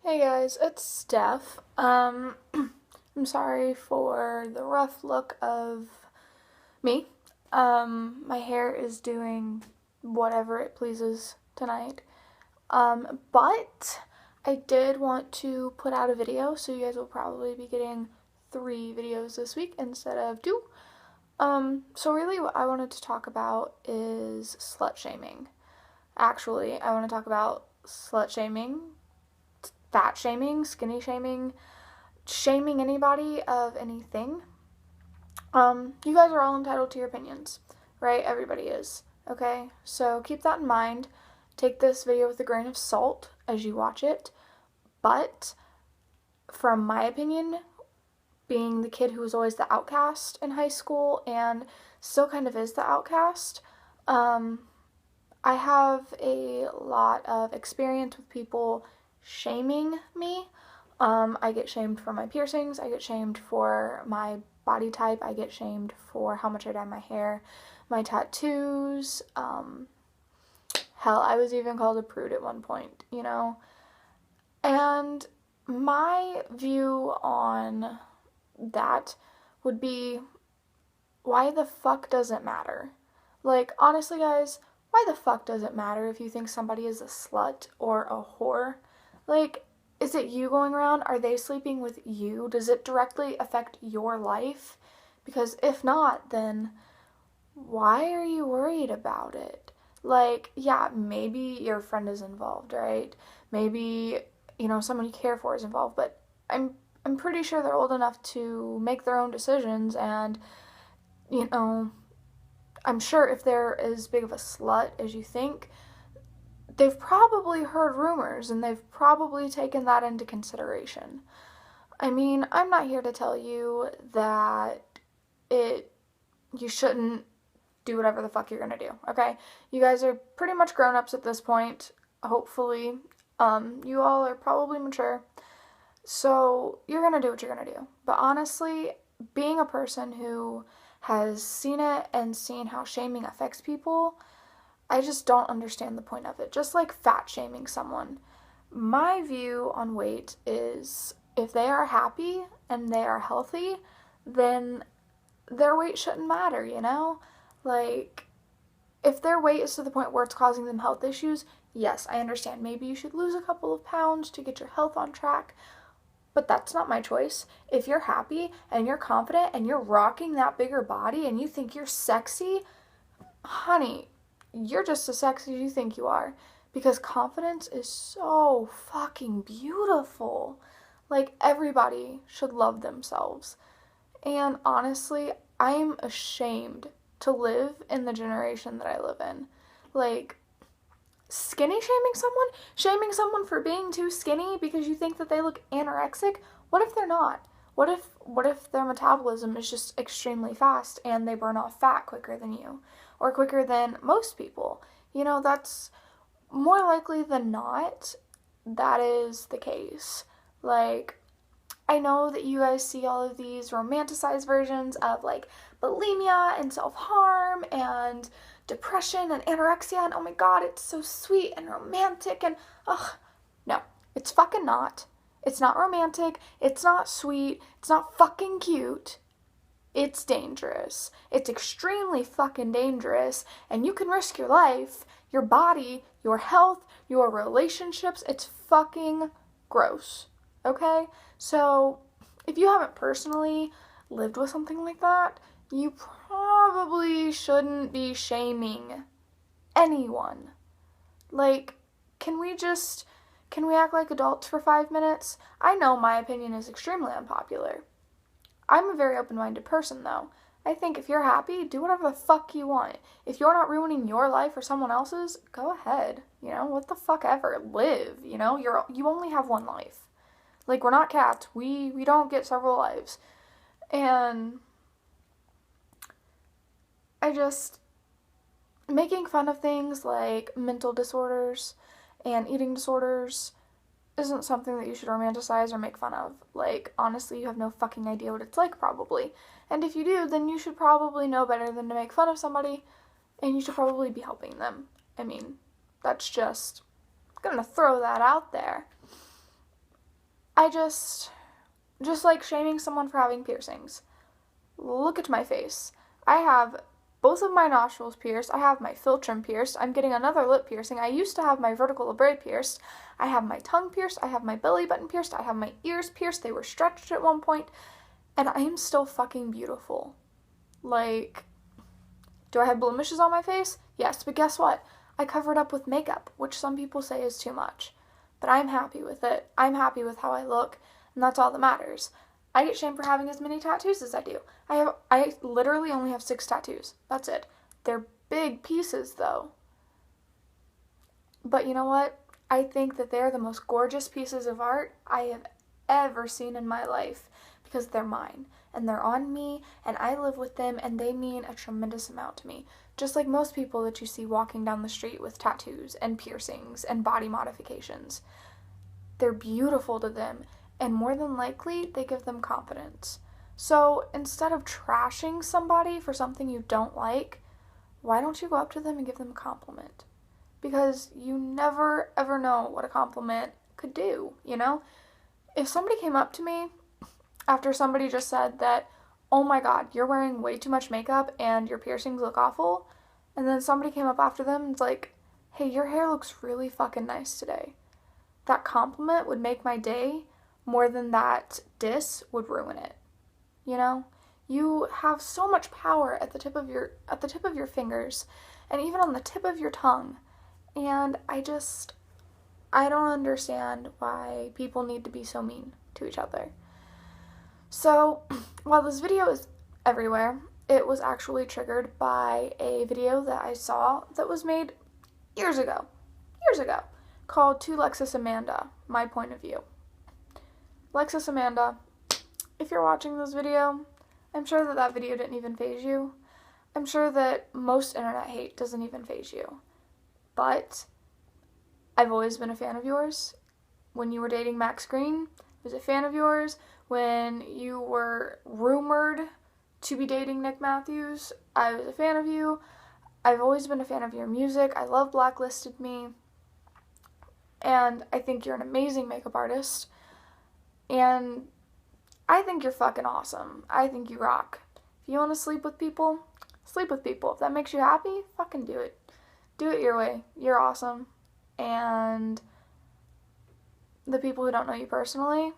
Hey guys, it's Steph. I'm sorry for the rough look of me. My hair is doing whatever it pleases tonight. But I did want to put out a video, so you guys will probably be getting 3 videos this week instead of 2. So really what I wanted to talk about is slut shaming. Actually, I want to talk about slut shaming, fat shaming, skinny shaming, shaming anybody of anything. You guys are all entitled to your opinions, right? Everybody is. Okay? So keep that in mind. Take this video with a grain of salt as you watch it. But from my opinion, being the kid who was always the outcast in high school and still kind of is the outcast, I have a lot of experience with people shaming me. I get shamed for my piercings, I get shamed for my body type, I get shamed for how much I dye my hair, my tattoos. Hell, I was even called a prude at one point, you know? And my view on that would be, why the fuck does it matter? Like, honestly, guys, why the fuck does it matter if you think somebody is a slut or a whore? Like, is it you going around? Are they sleeping with you? Does it directly affect your life? Because if not, then why are you worried about it? Like, yeah, maybe your friend is involved, right? Maybe, someone you care for is involved, but I'm pretty sure they're old enough to make their own decisions, and, I'm sure if they're as big of a slut as you think, they've probably heard rumors and they've probably taken that into consideration. I mean, I'm not here to tell you that you shouldn't do whatever the fuck you're gonna do, okay? You guys are pretty much grown-ups at this point, hopefully. You all are probably mature, so you're gonna do what you're gonna do. But honestly, being a person who has seen it and seen how shaming affects people, I just don't understand the point of it. Just like fat shaming someone. My view on weight is, if they are happy and they are healthy, then their weight shouldn't matter, you know? Like, if their weight is to the point where it's causing them health issues, yes, I understand. Maybe you should lose a couple of pounds to get your health on track. But that's not my choice. If you're happy and you're confident and you're rocking that bigger body and you think you're sexy, honey, you're just as sexy as you think you are. Because confidence is so fucking beautiful. Like, everybody should love themselves. And honestly, I'm ashamed to live in the generation that I live in. Like, shaming someone for being too skinny because you think that they look anorexic. What if they're not? What if their metabolism is just extremely fast and they burn off fat quicker than you, or quicker than most people? That's more likely than not, that is the case. Like, I know that you guys see all of these romanticized versions of, like, bulimia and self-harm and depression and anorexia, and oh my god, it's so sweet and romantic, and ugh, no, it's fucking not. It's not romantic, it's not sweet, it's not fucking cute. It's dangerous. It's extremely fucking dangerous, and you can risk your life, your body, your health, your relationships. It's fucking gross. Okay? So, if you haven't personally lived with something like that, you probably shouldn't be shaming anyone. Like, can we act like adults for 5 minutes? I know my opinion is extremely unpopular. I'm a very open-minded person, though. I think if you're happy, do whatever the fuck you want. If you're not ruining your life or someone else's, go ahead. What the fuck ever. Live, you only have one life. Like, we're not cats. We don't get several lives. And making fun of things like mental disorders and eating disorders isn't something that you should romanticize or make fun of. Like, honestly, you have no fucking idea what it's like, probably. And if you do, then you should probably know better than to make fun of somebody, and you should probably be helping them. I mean, that's just gonna throw that out there. I just like shaming someone for having piercings. Look at my face. I have both of my nostrils pierced. I have my philtrum pierced. I'm getting another lip piercing. I used to have my vertical labret pierced. I have my tongue pierced. I have my belly button pierced. I have my ears pierced. They were stretched at one point. And I am still fucking beautiful. Like, do I have blemishes on my face? Yes, but guess what? I cover it up with makeup, which some people say is too much. But I'm happy with it. I'm happy with how I look, and that's all that matters. I get shamed for having as many tattoos as I do. I literally only have 6 tattoos. That's it. They're big pieces, though. But you know what? I think that they're the most gorgeous pieces of art I have ever seen in my life because they're mine and they're on me and I live with them and they mean a tremendous amount to me. Just like most people that you see walking down the street with tattoos and piercings and body modifications. They're beautiful to them and more than likely they give them confidence. So instead of trashing somebody for something you don't like, why don't you go up to them and give them a compliment? Because you never ever know what a compliment could do, you know? If somebody came up to me after somebody just said that, oh my god, you're wearing way too much makeup and your piercings look awful, and then somebody came up after them and it's like, hey, your hair looks really fucking nice today. That compliment would make my day more than that diss would ruin it. You know? You have so much power at the tip of your fingers and even on the tip of your tongue. And I don't understand why people need to be so mean to each other. So, while this video is everywhere, it was actually triggered by a video that I saw that was made years ago, called To Lexus Amanda, My Point of View. Lexus Amanda, if you're watching this video, I'm sure that video didn't even faze you. I'm sure that most internet hate doesn't even faze you. But I've always been a fan of yours. When you were dating Max Green, I was a fan of yours. When you were rumored to be dating Nick Matthews, I was a fan of you. I've always been a fan of your music. I love Blacklisted Me. And I think you're an amazing makeup artist. And I think you're fucking awesome. I think you rock. If you want to sleep with people, sleep with people. If that makes you happy, fucking do it. Do it your way. You're awesome. And the people who don't know you personally,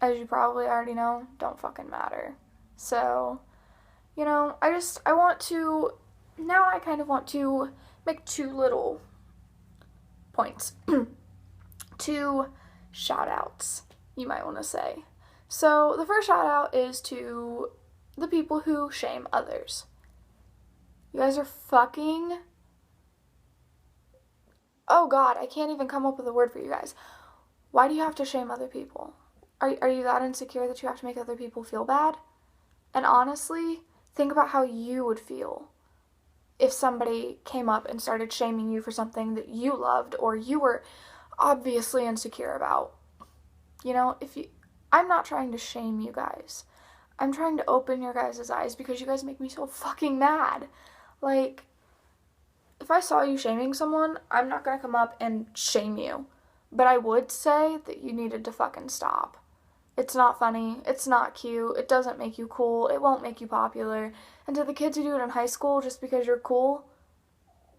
as you probably already know, don't fucking matter. So, you know, I kind of want to make 2 little points. 2 shout outs, you might want to say. So, the first shout out is to the people who shame others. You guys are fucking... Oh god, I can't even come up with a word for you guys. Why do you have to shame other people? Are you that insecure that you have to make other people feel bad? And honestly, think about how you would feel if somebody came up and started shaming you for something that you loved or you were obviously insecure about. You know, I'm not trying to shame you guys. I'm trying to open your guys' eyes because you guys make me so fucking mad. Like, if I saw you shaming someone, I'm not gonna come up and shame you. But I would say that you needed to fucking stop. It's not funny. It's not cute. It doesn't make you cool. It won't make you popular. And to the kids who do it in high school just because you're cool,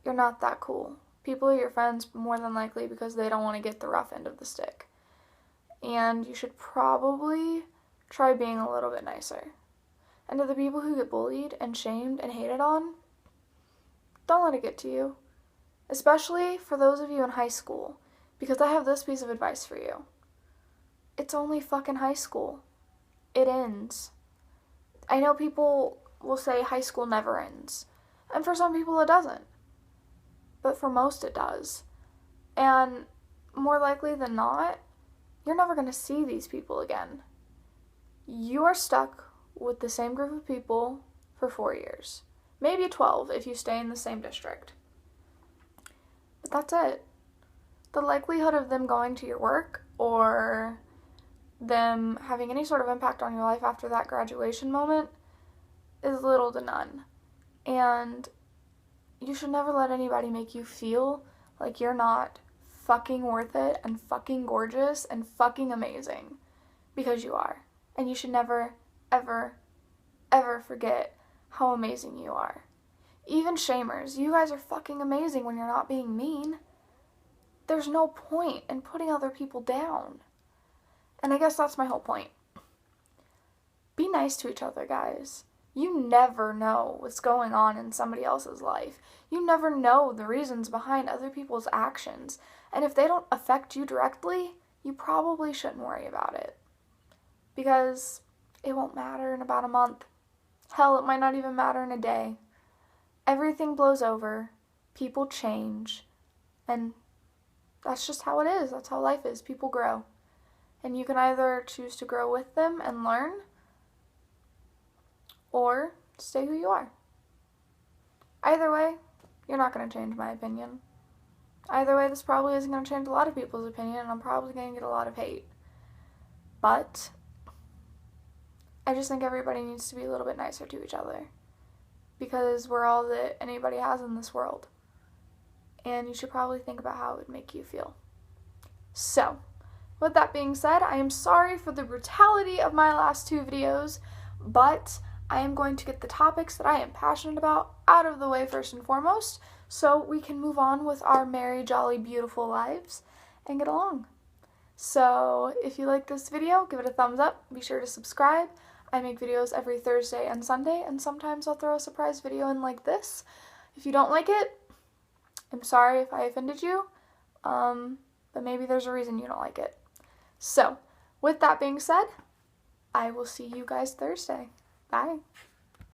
you're not that cool. People are your friends more than likely because they don't want to get the rough end of the stick. And you should probably try being a little bit nicer. And to the people who get bullied and shamed and hated on, don't let it get to you. Especially for those of you in high school. Because I have this piece of advice for you. It's only fucking high school. It ends. I know people will say high school never ends. And for some people it doesn't. But for most it does. And more likely than not, you're never going to see these people again. You are stuck with the same group of people for 4 years. Maybe 12 if you stay in the same district. But that's it. The likelihood of them going to your work or them having any sort of impact on your life after that graduation moment is little to none. And you should never let anybody make you feel like you're not fucking worth it and fucking gorgeous and fucking amazing. Because you are. And you should never, ever, ever forget how amazing you are. Even shamers, you guys are fucking amazing when you're not being mean. There's no point in putting other people down. And I guess that's my whole point. Be nice to each other, guys. You never know what's going on in somebody else's life. You never know the reasons behind other people's actions. And if they don't affect you directly, you probably shouldn't worry about it. Because it won't matter in about a month. Hell, it might not even matter in a day. Everything blows over. People change. And that's just how it is. That's how life is. People grow. And you can either choose to grow with them and learn, or stay who you are. Either way, you're not going to change my opinion. Either way, this probably isn't going to change a lot of people's opinion, and I'm probably going to get a lot of hate. But I just think everybody needs to be a little bit nicer to each other. Because we're all that anybody has in this world. And you should probably think about how it would make you feel. So, with that being said, I am sorry for the brutality of my last two videos, but I am going to get the topics that I am passionate about out of the way first and foremost, so we can move on with our merry, jolly, beautiful lives and get along. So, if you like this video, give it a thumbs up. Be sure to subscribe. I make videos every Thursday and Sunday, and sometimes I'll throw a surprise video in like this. If you don't like it, I'm sorry if I offended you, but maybe there's a reason you don't like it. So, with that being said, I will see you guys Thursday. Bye.